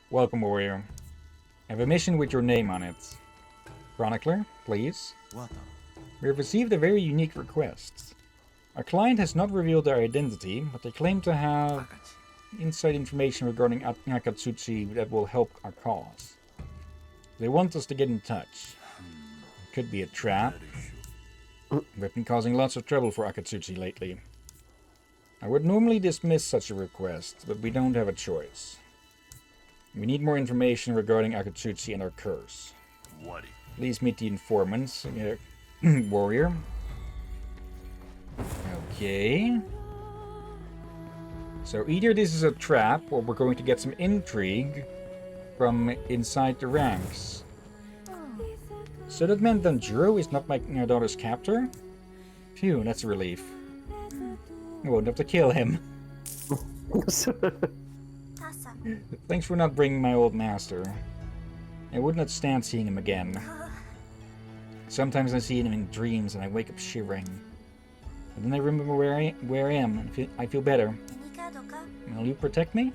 Welcome, warrior. I have a mission with your name on it. Chronicler, please. We have received a very unique request. Our client has not revealed their identity, but they claim to have inside information regarding Akatsuchi that will help our cause. They want us to get in touch. It could be a trap. We've been causing lots of trouble for Akatsuchi lately. I would normally dismiss such a request, but we don't have a choice. We need more information regarding Akatsuchi and our curse. Please meet the informants, warrior. Okay. So either this is a trap, or we're going to get some intrigue from inside the ranks. So that meant Danjuro is not my daughter's captor? Phew, that's a relief. I won't have to kill him. Thanks for not bringing my old master. I would not stand seeing him again. Sometimes I see him in dreams and I wake up shivering. But then I remember where I am and I feel better. Will you protect me?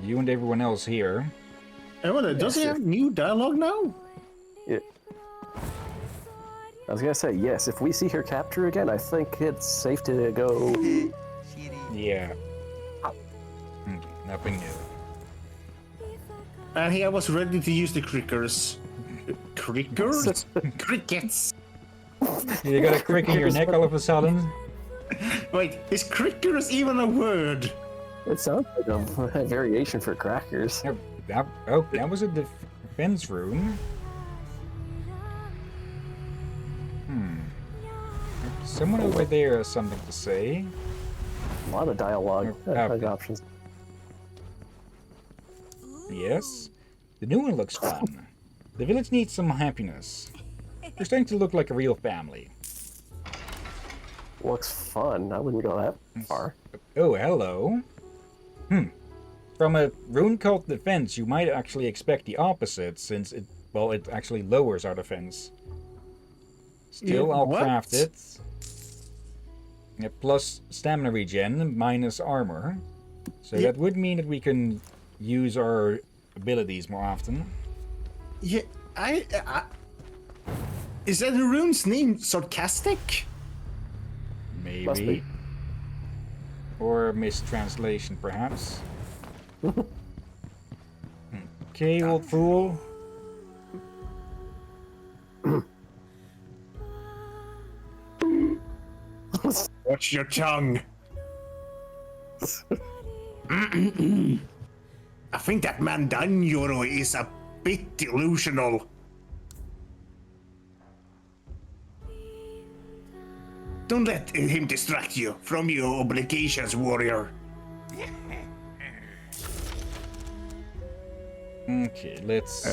You and everyone else here. Does he have new dialogue now? Yeah. I was gonna say, yes, if we see her capture again, I think it's safe to go. Yeah. Nothing new. And he was ready to use the crickers. Crickers? Crickets! You got a crick in your neck all of a sudden? Wait, is crickers even a word? It sounds like a variation for crackers. That was a defense room. Someone over there has something to say. A lot of dialogue options. Yes. The new one looks fun. The village needs some happiness. They're starting to look like a real family. Looks fun. I wouldn't go that far. Oh, hello. From a rune cult defense, you might actually expect the opposite, since it actually lowers our defense. Still, I'll craft it. Plus stamina regen, minus armor. So that would mean that we can use our abilities more often. Yeah, is that the rune's name sarcastic? Maybe. Must be. Or mistranslation, perhaps. Okay, old fool. Watch your tongue. I think that man Danjuro is a bit delusional. Don't let him distract you from your obligations, warrior. Okay, let's...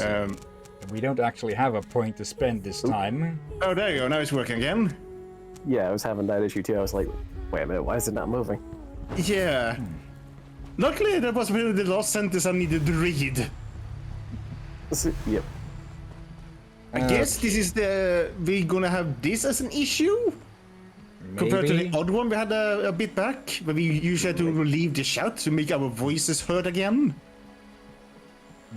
we don't actually have a point to spend this time. Oh, there you go. Now it's working again. Yeah, I was having that issue too. I was like, wait a minute, why is it not moving? Yeah. Luckily, that was really the last sentence I needed to read. Yep. I guess this is we're gonna have this as an issue? Maybe. Compared to the odd one we had a bit back, where we usually had to relieve the shout to make our voices heard again.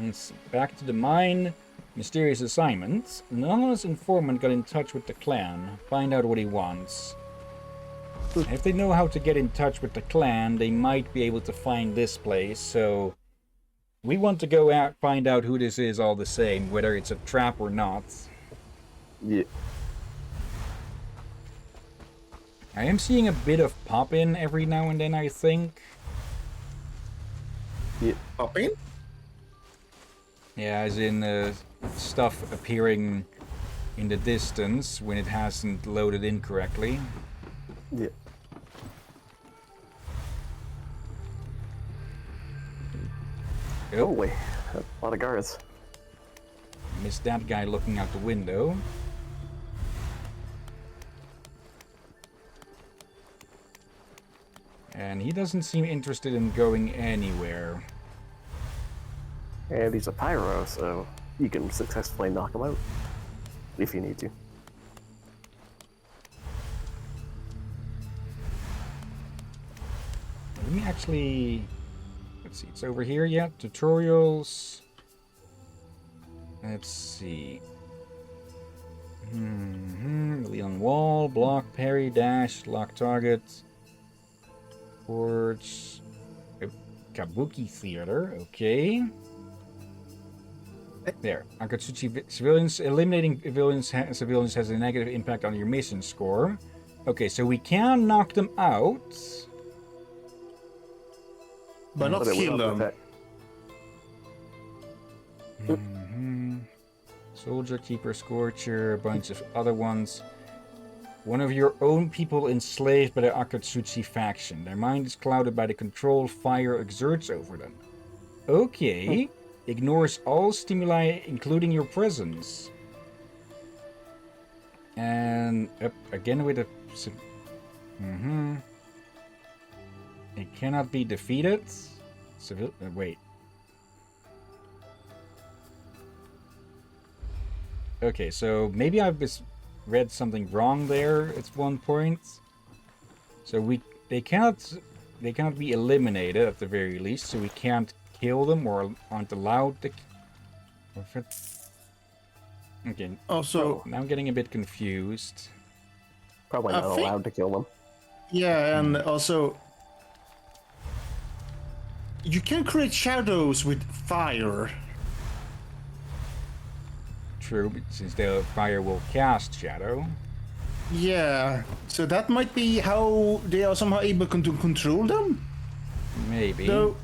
It's back to the mine. Mysterious assignment. An anonymous informant got in touch with the clan. Find out what he wants. If they know how to get in touch with the clan, they might be able to find this place, so... We want to go out, find out who this is all the same, whether it's a trap or not. Yeah. I am seeing a bit of pop-in every now and then, I think. Yeah. Pop-in? Yeah, as in stuff appearing in the distance when it hasn't loaded incorrectly. Yeah. Oh, wait. A lot of guards. Missed that guy looking out the window. And he doesn't seem interested in going anywhere. And he's a pyro, so you can successfully knock him out. If you need to. Let me actually... let's see. It's over here yet. Tutorials. Let's see. Leon wall, block, parry, dash, lock target. Forge. Kabuki theater. Okay. There. Akatsuchi civilians. Eliminating civilians has a negative impact on your mission score. Okay, so we can knock them out. But not kill them. Soldier, Keeper, Scorcher, a bunch of other ones. One of your own people enslaved by the Akatsuchi faction. Their mind is clouded by the control fire exerts over them. Okay. Ignores all stimuli, including your presence. And again with a... It cannot be defeated. Wait. Okay, so maybe I've read something wrong there at one point. So they cannot be eliminated at the very least. So we can't kill them or aren't allowed to. Okay. Also, now I'm getting a bit confused. Probably not allowed to kill them. Yeah, and also you can create shadows with fire. True, since the fire will cast shadow. Yeah, so that might be how they are somehow able to control them. Maybe. So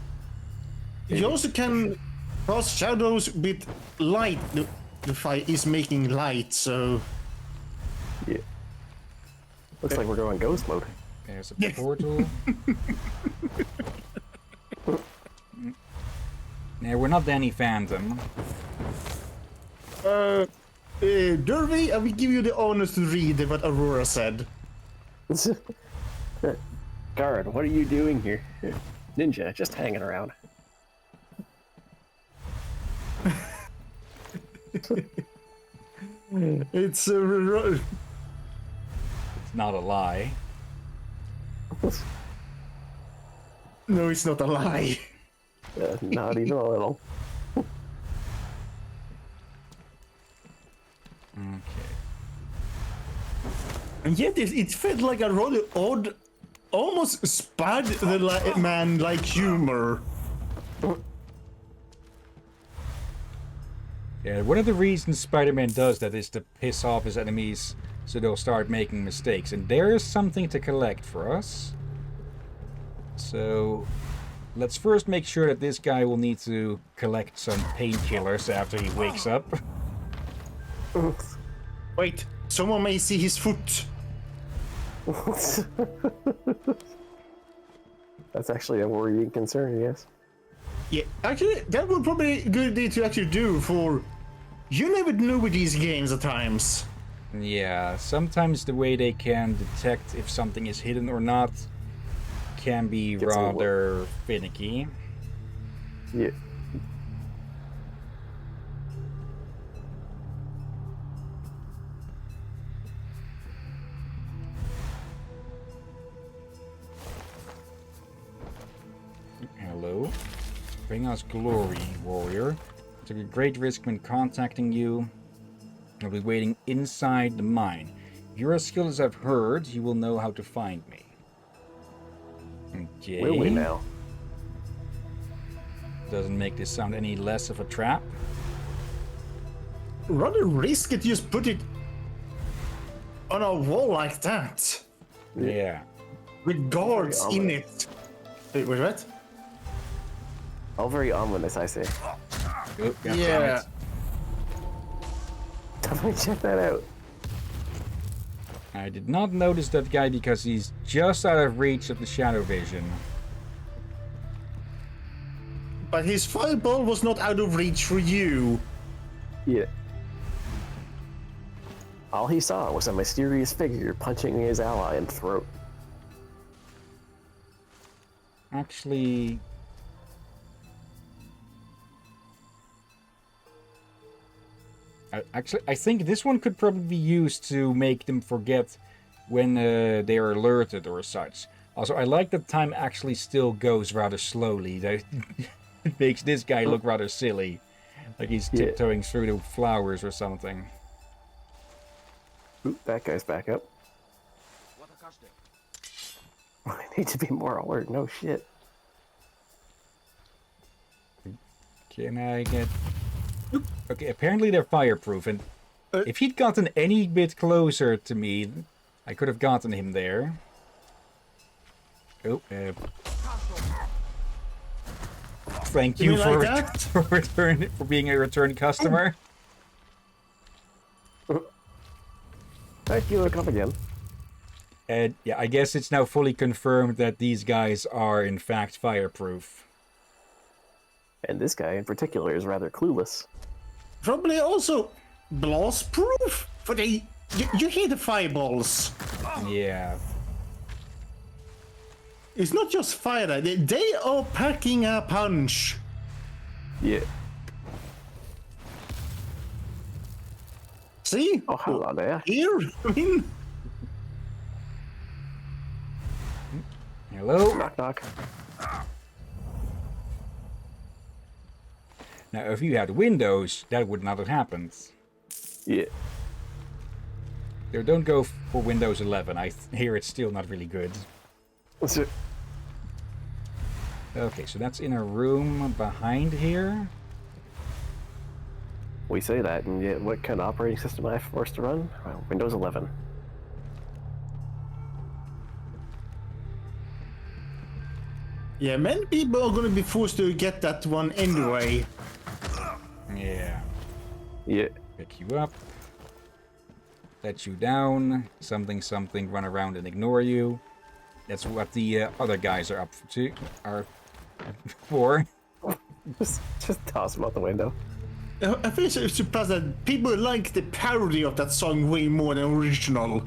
you also can cast shadows with light. The fire is making light, so yeah. Looks like we're going ghost mode. There's a portal. Yeah, we're not Danny Phantom. Derby, I will give you the honors to read what Aurora said. Guard, what are you doing here? Ninja, just hanging around. It's not a lie. No, it's not a lie. Not even a little. Okay. And yet it felt like a rather odd, almost Spider-Man like humor. Yeah, one of the reasons Spider-Man does that is to piss off his enemies so they'll start making mistakes. And there is something to collect for us. So let's first make sure that this guy will need to collect some painkillers after he wakes up. Wait, someone may see his foot. That's actually a worrying concern, yes. Yeah, actually, that would probably be a good thing to actually do for... You never know with these games at times. Yeah, sometimes the way they can detect if something is hidden or not can be rather finicky. Yeah. Hello. Bring us glory, warrior. I took a great risk when contacting you. I'll be waiting inside the mine. If you're as skilled as I've heard, you will know how to find me. Okay. Will we now? Doesn't make this sound any less of a trap. Rather risky to just put it on a wall like that. Yeah. With guards in it. Wait, what? All very ominous, I say. Oh, Yeah. Definitely check that out. I did not notice that guy because he's just out of reach of the shadow vision. But his fireball was not out of reach for you. Yeah. All he saw was a mysterious figure punching his ally in the throat. Actually... I think this one could probably be used to make them forget when they are alerted or such. Also, I like that time actually still goes rather slowly. That it makes this guy look rather silly. Like he's tiptoeing through the flowers or something. Oop, that guy's back up. I need to be more alert. No shit. Can I get... Okay, apparently they're fireproof, and if he'd gotten any bit closer to me, I could have gotten him there. Oh, thank you for, for being a return customer. Thank you, come again. And yeah, I guess it's now fully confirmed that these guys are in fact fireproof. And this guy in particular is rather clueless. Probably also blast proof, for you hear the fireballs. Yeah. It's not just fire, they are packing a punch. Yeah. See? Oh, hello there. Here, I mean... Hello? Knock, knock. Now, if you had Windows, that would not have happened. Yeah. So don't go for Windows 11. I hear it's still not really good. What's it? Okay, so that's in a room behind here. We say that, and yet what kind of operating system am I forced to run? Well, Windows 11. Yeah, many people are gonna be forced to get that one anyway. Yeah. Yeah. Pick you up. Let you down. Something, something, run around and ignore you. That's what the other guys are up for. Just toss him out the window. I think it's surprised that people like the parody of that song way more than original.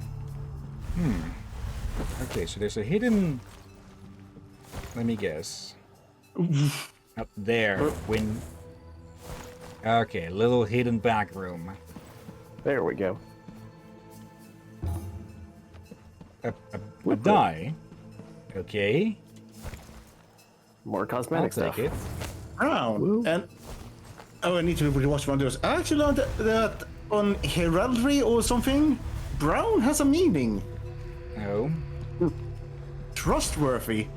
Okay, so there's a hidden... Let me guess. Up there. Okay, a little hidden back room. There we go. A die. Okay. More I'll cosmetic take stuff. it. Brown. Woo. And oh, I need to watch one of those. I actually learned that on heraldry or something, brown has a meaning. Oh. Trustworthy.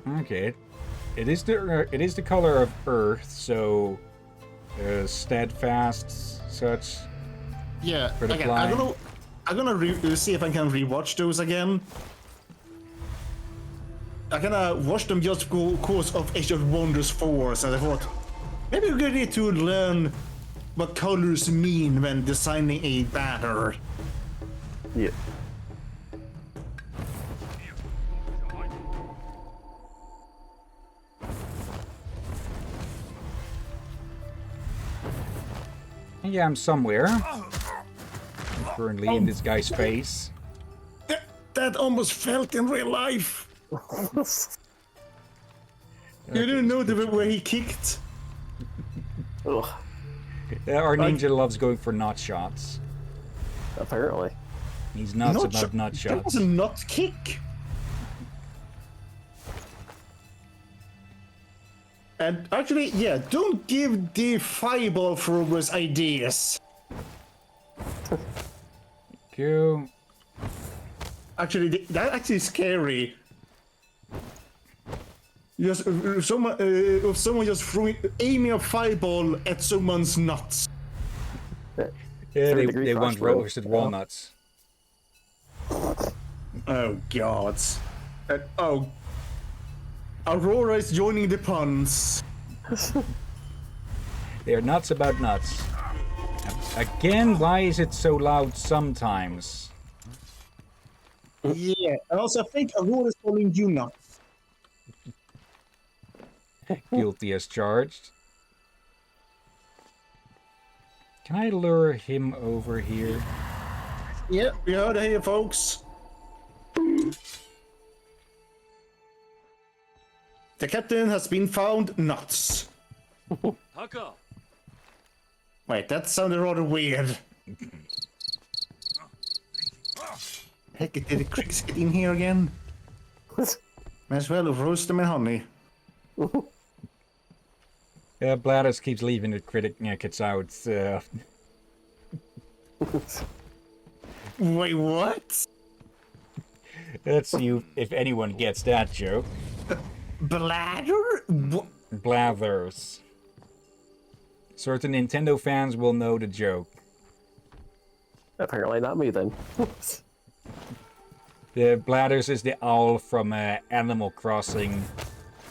Okay. It is the color of Earth, so steadfast, such. Yeah. For the Okay, fly. I'm gonna see if I can rewatch those again. I'm gonna watch them just because of Age of Wonders 4, so I thought maybe we're gonna need to learn what colors mean when designing a banner. Yeah. Yeah, I'm somewhere. I'm currently in this guy's face. That almost felt in real life. You didn't know the way he kicked. Ugh. Our ninja loves going for nut shots. Apparently. He's nuts about nut That was shots. a nut kick. And actually, yeah, don't give the fireball throwers ideas. Go. Actually, that actually is scary. Just if someone just aiming a fireball at someone's nuts. Yeah, 30-degree they want frost roll. roasted walnuts. Oh god. Oh. Aurora is joining the puns. They're nuts about nuts. Again, why is it so loud sometimes? Yeah, and also I think Aurora is calling you nuts. Guilty as charged. Can I lure him over here? Yeah, we heard it here, folks. The captain has been found nuts. Wait, that sounded rather weird. Heck, did the Crix get in here again? Might as well roast them in honey. Bladders keeps leaving the crickets out. Wait, what? Let's see if anyone gets that joke. Bladder? What? Blathers. Certain Nintendo fans will know the joke. Apparently not me then. The Blathers is the owl from Animal Crossing,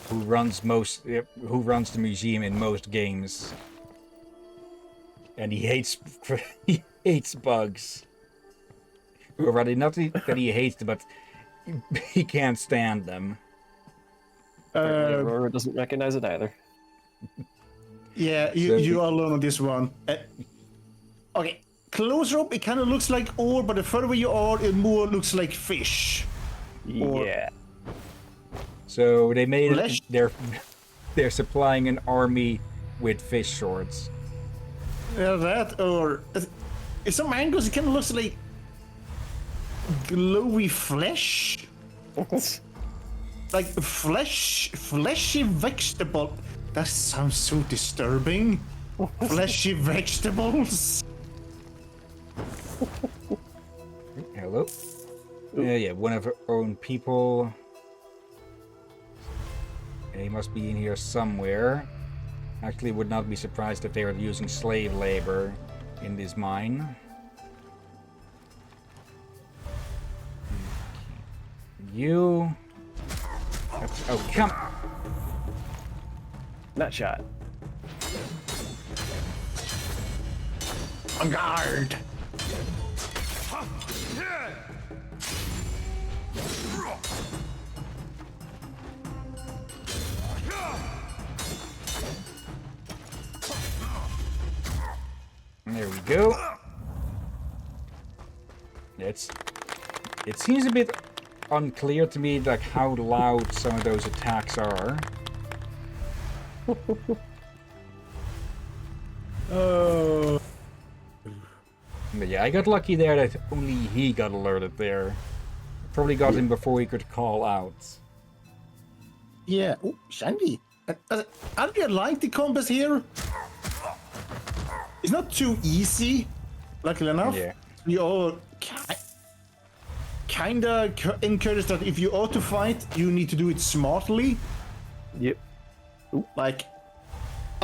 who runs the museum in most games, and he hates he hates bugs. Or rather, not that he hates them, but he can't stand them. Aurora doesn't recognize it either. Yeah, you are alone on this one. Okay, closer up, it kind of looks like ore, but the further away you are, it more looks like fish. Yeah. So they made Flesh? they're supplying an army with fish swords. Yeah, that or in some angles, it kind of looks like glowy flesh, like fleshy vegetable. That sounds so disturbing. Fleshy vegetables. Hello. Yeah, one of our own people. He must be in here somewhere. Actually, would not be surprised if they were using slave labor in this mine. You. Oh, come. Nut shot. On guard. There we go. It seems a bit unclear to me, like how loud some of those attacks are. Oh. But yeah, I got lucky there that only he got alerted there. Probably got him before he could call out. Yeah. Oh, Shandy. I do like the compass here. It's not too easy, luckily enough. Yeah. We all kinda encourage that if you are to fight, you need to do it smartly. Yep. Like,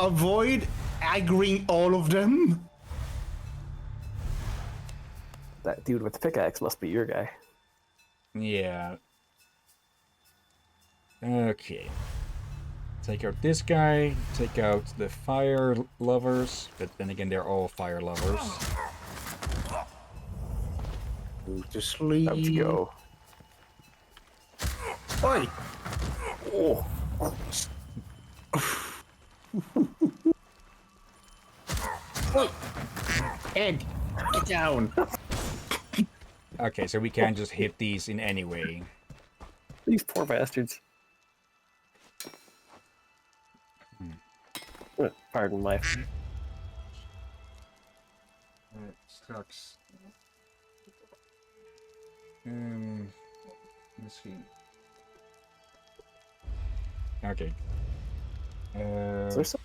avoid aggroing all of them. That dude with the pickaxe must be your guy. Yeah. Okay. Take out this guy, take out the fire lovers, but then again they're all fire lovers. Go to sleep. Time to go. Oi! Oh. Oi! Ed, get down. Okay, so we can't just hit these in any way. These poor bastards. Pardon my... Sucks. Let's see. Okay. Is there some...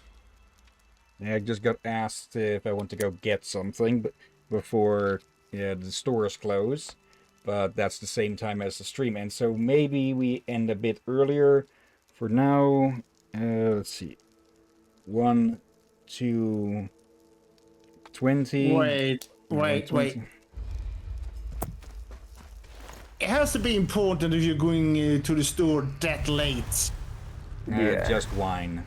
Yeah, I just got asked if I want to go get something before the stores close, but that's the same time as the stream ends, so maybe we end a bit earlier. For now, let's see. 1, 2, 20. Wait. 20. It has to be important if you're going to the store that late. Yeah. Just wine.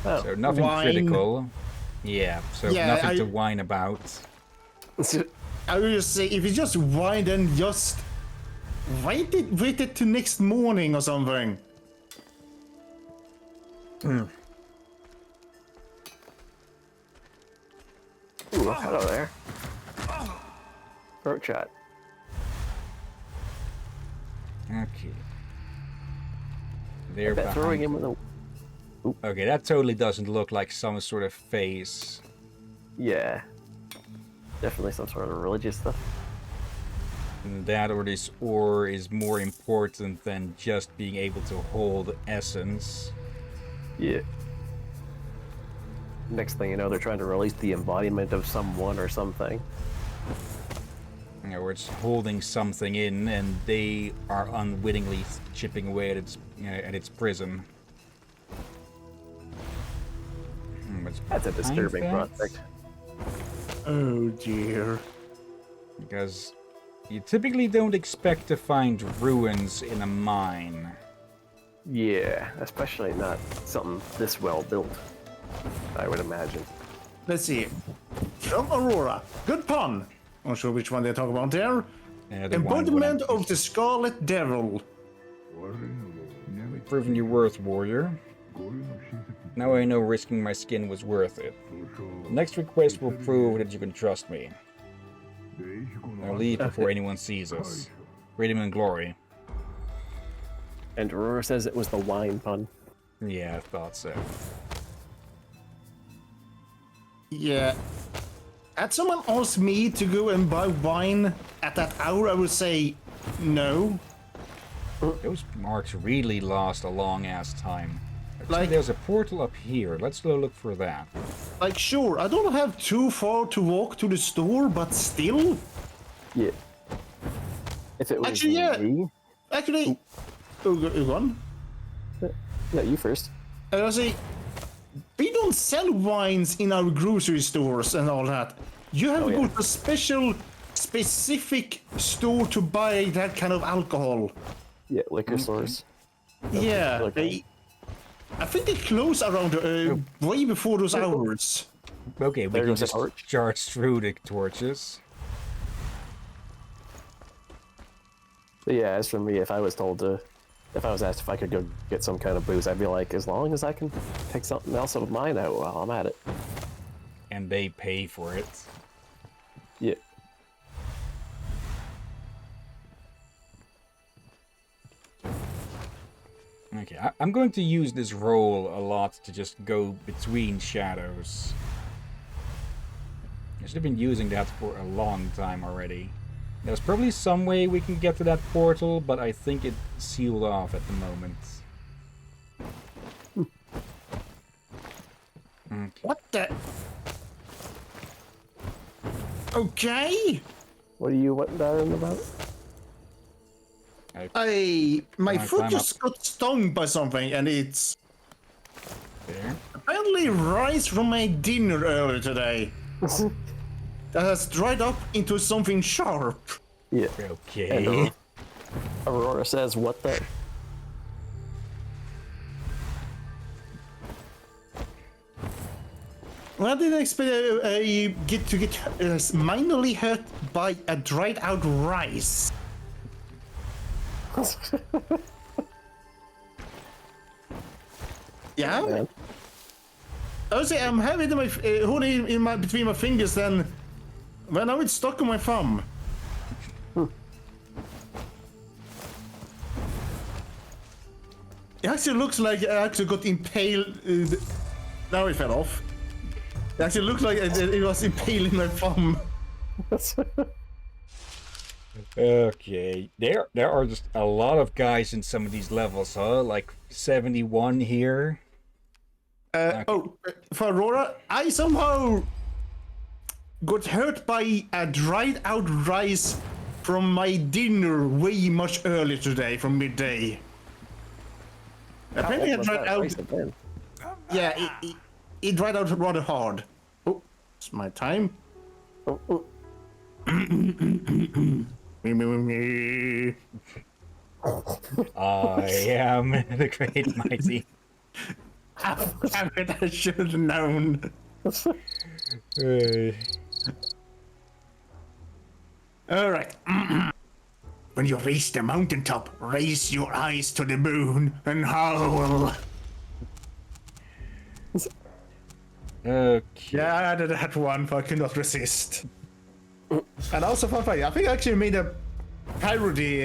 Oh. So nothing Wine. critical. Yeah, so Yeah, nothing to whine about. I will just say, if it's just wine, then just wait it to next morning or something. Ooh, hello there. Throat shot. Okay. They're Bet throwing behind. him with a... Okay, that totally doesn't look like some sort of face. Yeah. Definitely some sort of religious stuff. That or this ore is more important than just being able to hold essence. Yeah. Next thing you know, they're trying to release the embodiment of someone or something. You know, where it's holding something in, and they are unwittingly chipping away at its prism. That's a disturbing prospect. Oh dear. Because you typically don't expect to find ruins in a mine. Yeah, especially not something this well built, I would imagine. Let's see. From Aurora. Good pun. Not sure which one they talk about there. The Embodiment of the Scarlet Devil. Proven your worth, warrior. Now I know risking my skin was worth it. The next request will prove that you can trust me. I'll leave before anyone sees us. Freedom and glory. And Aurora says it was the wine pun. Yeah, I thought so. Yeah. Had someone asked me to go and buy wine at that hour, I would say no. Those marks really last a long ass time. Like, there's a portal up here. Let's go look for that. like, sure, I don't have too far to walk to the store, but still. Yeah. If it was Actually, yeah. me, Actually, Ugon, yeah, you first. I was say, we don't sell wines in our grocery stores and all that. You have to go to a specific store to buy that kind of alcohol. Yeah, liquor stores. Yeah, Okay. I think they close around way before those hours. Okay, we There can goes a just torch. charge through the torches. But yeah, as for me, if I was asked if I could go get some kind of booze, I'd be like, as long as I can take something else of mine out while I'm at it. And they pay for it. Yeah. Okay, I'm going to use this roll a lot to just go between shadows. I should have been using that for a long time already. There's probably some way we can get to that portal, but I think it's sealed off at the moment. Okay. What the? Okay. What are you wondering about? My Can I foot climb just got stung by something, and it's There. apparently rice from my dinner earlier today. That has dried up into something sharp. Yeah. Okay. And Aurora says, "What the?" Well, I didn't expect to get minorly hurt by a dried out rice. Yeah. Man. I would say I'm having my holding in my between my fingers. Then, well, now it's stuck on my thumb. It actually looks like I actually got impaled. Now it fell off. It actually looked like it was impaling my thumb. Okay. There are just a lot of guys in some of these levels, huh? Like 71 here. Oh, for Aurora, I somehow got hurt by a dried out rice from my dinner way much earlier today, from midday. Apparently, it dried out. Yeah, it dried out rather hard. Oh, it's my time. Me. I am the great mighty. I should have known. All right. When you reach the mountaintop, raise your eyes to the moon and howl. Okay. Yeah, I added that one, but I could not resist. And also, fun fact, I think I actually made a parody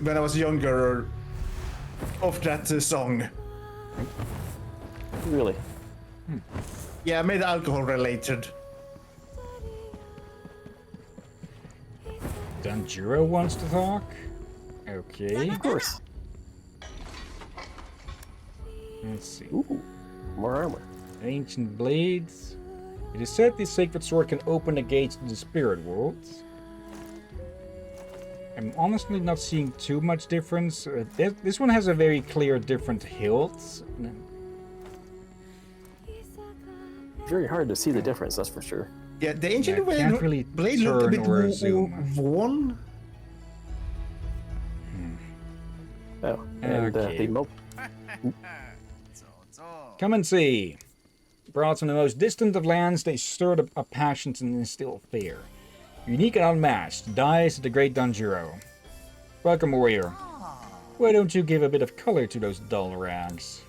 when I was younger of that song. Really? Yeah, I made alcohol related. Dun, Danjuro wants to talk? Okay. Of course. Let's see. Ooh, more armor. Ancient blades. It is said this sacred sword can open the gates to the spirit world. I'm honestly not seeing too much difference. This one has a very clear different hilt. Very hard to see the difference, that's for sure. Yeah, the ancient Yeah, can't really blade looked a turn bit or zoom. worn. Oh, and Okay. the mope. Come and see. Brought from the most distant of lands, they stirred up a passions and instill fear. Unique and unmatched, dies of the great Danjuro. Welcome, warrior. Why don't you give a bit of color to those dull rags?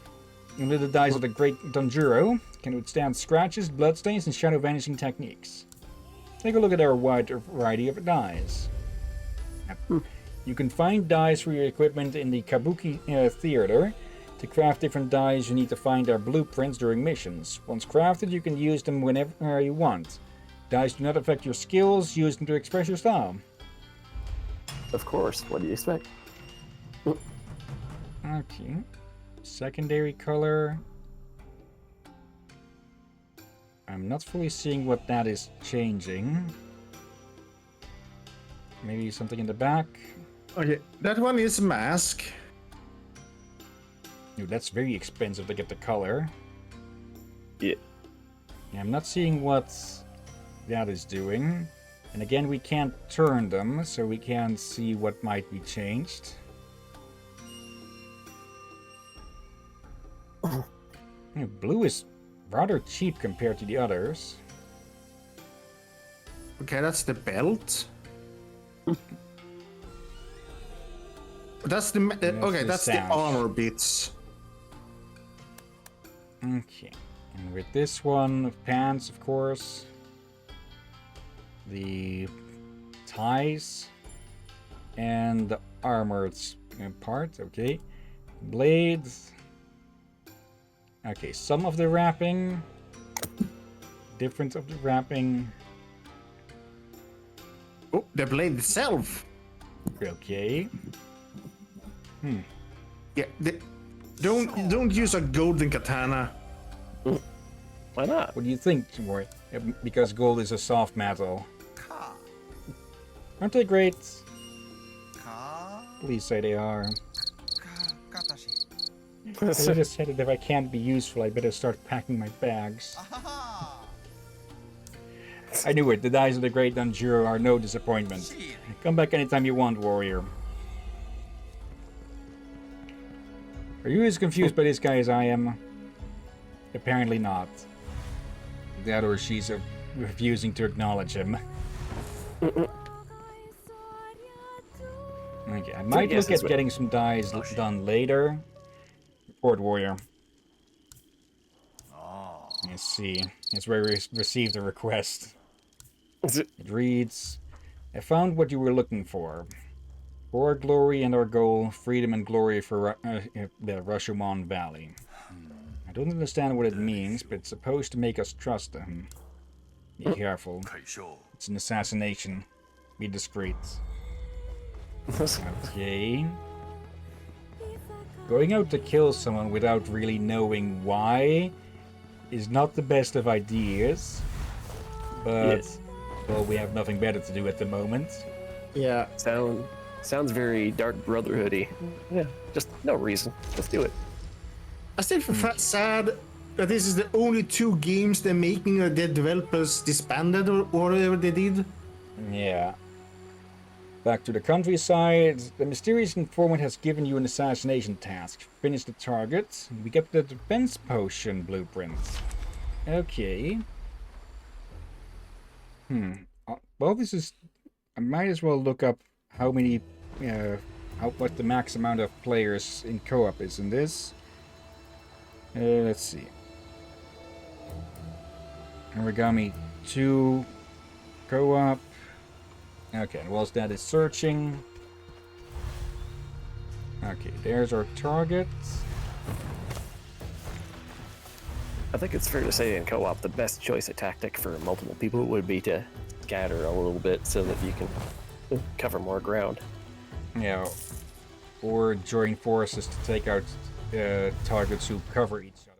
Only the dies of the great Danjuro can withstand scratches, bloodstains, and shadow vanishing techniques. Take a look at our wide variety of dyes. You can find dyes for your equipment in the Kabuki Theater. To craft different dyes, you need to find our blueprints during missions. Once crafted, you can use them whenever you want. Dyes do not affect your skills, use them to express your style. Of course, what do you expect? Okay. Secondary color. I'm not fully seeing what that is changing. Maybe something in the back. Okay, that one is mask. Ooh, that's very expensive to get the color. Yeah. Yeah, I'm not seeing what that is doing. And again, we can't turn them, so we can't see what might be changed. Blue is rather cheap compared to the others. Okay, that's the belt. That's the okay. the That's the sash. armor bits. Okay, and with this one, pants, of course. The ties and the armored part. Okay, blades. Okay, some of the wrapping, different of the wrapping. Oh, the blade itself. Okay. Yeah, don't use a golden katana. Why not? What do you think, Timur? Because gold is a soft metal. Aren't they great? Please say they are. I just said that if I can't be useful, I better start packing my bags. I knew it. The dies of the great Danjuro are no disappointment. Come back anytime you want, warrior. Are you as confused by this guy as I am? Apparently not. That or she's refusing to acknowledge him. Okay, I might look at getting some dyes done later. Report, warrior. Let's see. That's where we received a request. It reads, I found what you were looking for. For our glory and our goal, freedom and glory for the Rashomon Valley. I don't understand what it means, but it's supposed to make us trust them. Be careful. It's an assassination. Be discreet. Okay. Going out to kill someone without really knowing why is not the best of ideas. But, well, we have nothing better to do at the moment. Yeah. Sounds very Dark Brotherhoody. Yeah, just no reason. Just do it. I still feel sad that this is the only 2 games they're making that the developers disbanded or whatever they did. Yeah. Back to the countryside. The mysterious informant has given you an assassination task. Finish the target. We get the defense potion blueprint. Okay. Well, this is... I might as well look up how many... what the max amount of players in co-op is in this. Let's see. Aragami 2 co-op. Okay, whilst that is searching. Okay, there's our target. I think it's fair to say in co-op the best choice of tactic for multiple people would be to scatter a little bit so that you can more ground. Yeah, or join forces to take out targets who cover each other.